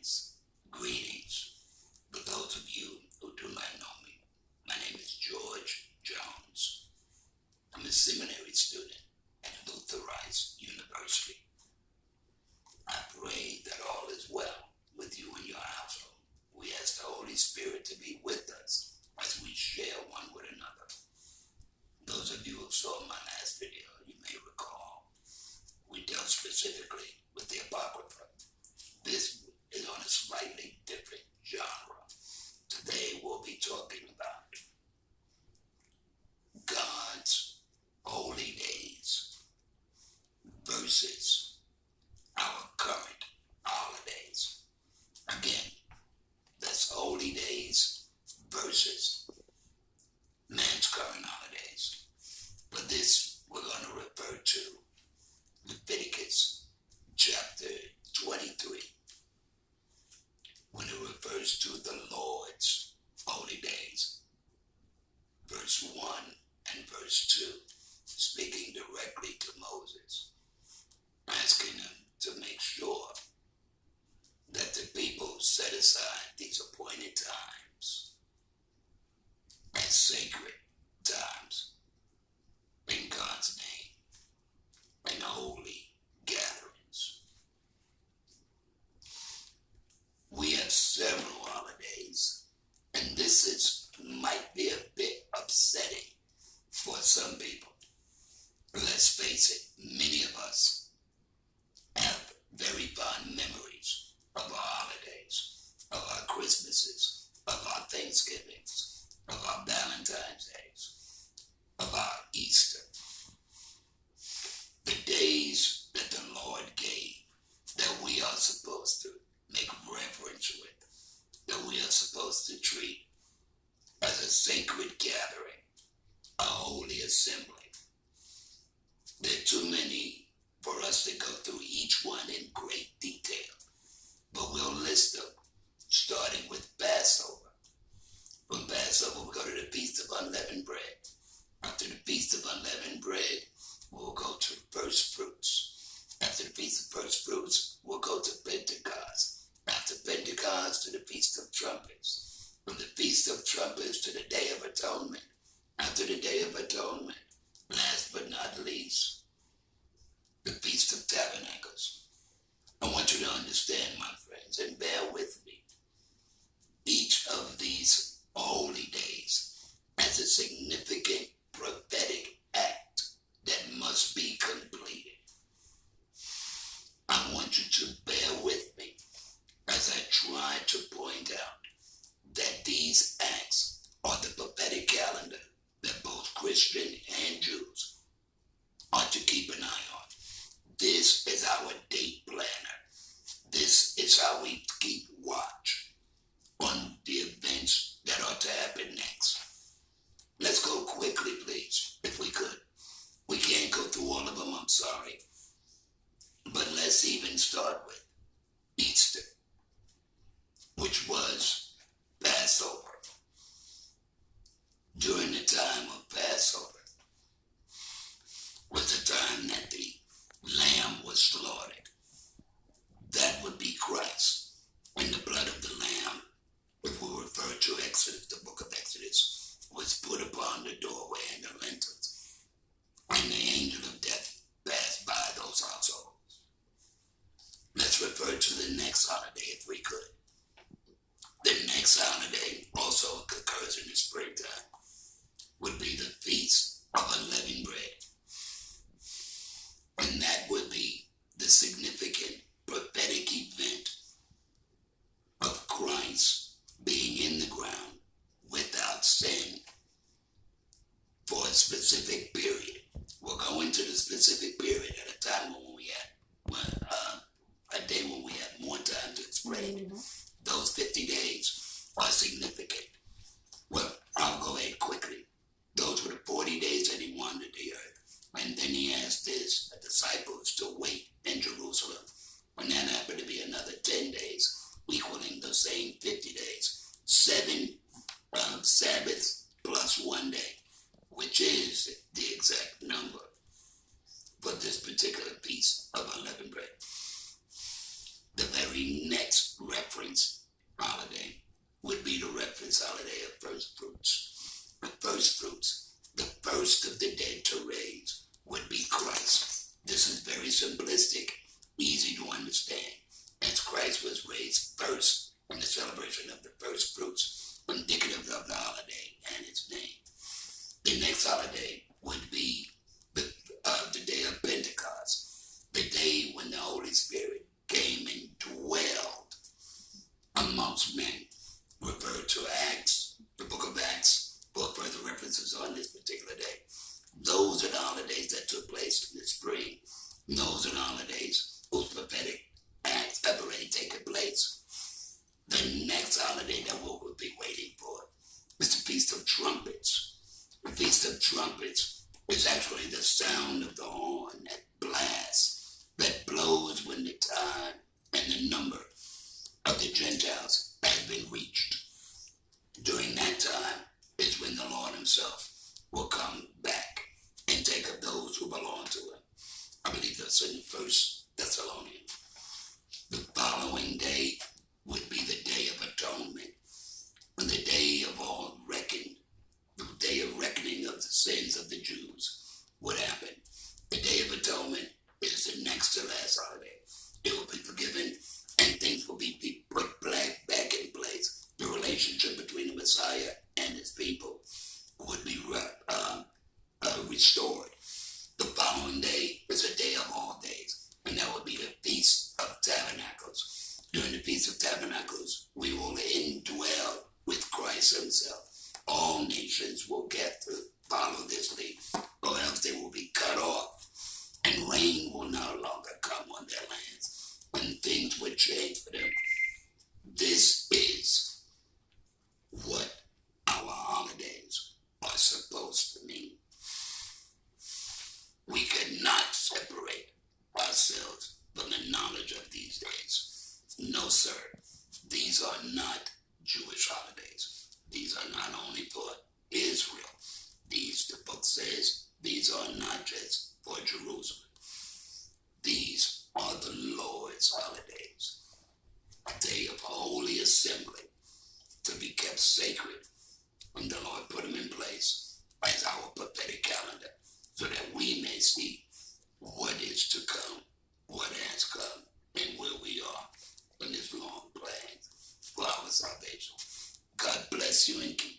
friends, greetings. For those of you who do not know me, my name is George Jones. I'm a seminary student at Luther Rice University. I pray that all is well with you and your household. We ask the Holy Spirit to be with us as we share one with another. Those of you who saw my last video, you may recall, we dealt specifically with the Apocrypha. This is on a slightly different genre. Today we'll be talking about God's holy days versus our current holidays. Again, that's holy days versus man's current holidays. For this, we're going to refer to Leviticus chapter 23, when it refers to the Lord's holy days. Verse 1 and verse 2, speaking directly to Moses, asking him to make sure that the people set aside these appointed times as sacred times in God's name and holy gatherings. We have several holidays, and this might be a bit upsetting for some people. Let's face it, many of us have very fond memories of our holidays, of our Christmases, of our Thanksgivings, of our Valentine's Days, of our Easter. The days that the Lord gave that we are supposed to make reverence with, that we are supposed to treat as a sacred gathering, a holy assembly. There are too many for us to go through each one in great detail, but we'll list them, starting with Passover. From Passover, we'll go to the Feast of Unleavened Bread. After the Feast of Unleavened Bread, we'll go to First Fruits. After the Feast of First Fruits, we'll go to Pentecost. After Pentecost, to the Feast of Trumpets. From the Feast of Trumpets to the Day of Atonement. After the Day of Atonement, last but not least, the Feast of Tabernacles. I want you to understand, my friends, and bear with me. Each of these holy days has a significant prophetic act that must be completed. I want you to bear with me as I try to point out that these acts are the prophetic calendar that both Christian and Jews are to keep an eye on. This is our date planner. This is how we keep watch on the events that are to happen next. Let's go quickly, please, if we could. We can't go through all of them, I'm sorry. But let's even start with Easter, which was Passover. During the time of Passover was the time that the lamb was slaughtered. That would be Christ. And the blood of the lamb, if we refer to Exodus, the book of Exodus, was put upon the doorway and the lintels. And the angel of death passed by those households. Let's refer to the next holiday if we could. The next holiday also occurs in the springtime, would be the Feast of Unleavened Bread. And that would be the significant prophetic event of Christ being in the ground without sin for a specific period. We'll go into the specific period at a time when we had, a day when we had more time to explain. Those 50 days are significant. Well, I'll go ahead quickly. Those were the 40 days that he wandered the earth. And then he asked his disciples to wait in Jerusalem. And that happened to be another 10 days, equaling the same 50 days. 7 Sabbaths plus 1 day, which is the exact number for this particular Feast of Unleavened Bread. The very next reference reference holiday would be the reference holiday of first fruits. The first fruits, the first of the dead to raise, would be Christ. This is very simplistic, easy to understand, as Christ was raised first in the celebration of the first fruits, indicative of the holiday and its name. The next holiday would be the day of Pentecost, the day when the Holy Spirit came and dwelled amongst men, referred to Acts, the book of Acts, for further references on this particular day. Those are the holidays that took place in the spring. Those are the holidays whose prophetic acts have already taken place. The next holiday that we will be waiting for is the Feast of Trumpets. The Feast of Trumpets is actually the sound of the horn that blasts, that blows when the time and the number of the Gentiles has been reached. During that time is when the Lord himself will come back and take up those who belong to him. I believe that's in 1 Thessalonians. The following day would be the Day of Atonement, and the day of all reckoning, the day of reckoning of the sins of the Jews would happen. The Day of Atonement is the next to last holiday. It will be forgiven and things will be put back in place. The relationship between the Messiah and his people would be restored. The following day is a day of all days, and that would be the Feast of Tabernacles. During the Feast of Tabernacles, we will indwell with Christ himself. All nations will get to follow this lead, or else they will be cut off, and rain will no longer come on their lands, and things would change for them. This is what our holidays are supposed to mean. We cannot separate ourselves from the knowledge of these days. No, sir. These are not Jewish holidays. These are not only for Israel. These, the book says, these are not just for Jerusalem. These are the Lord's holidays. A day of holy assembly to be kept sacred. And the Lord put them in place as our prophetic calendar so that we may see what is to come, what has come, and where we are in this long plan for our salvation. God bless you and keep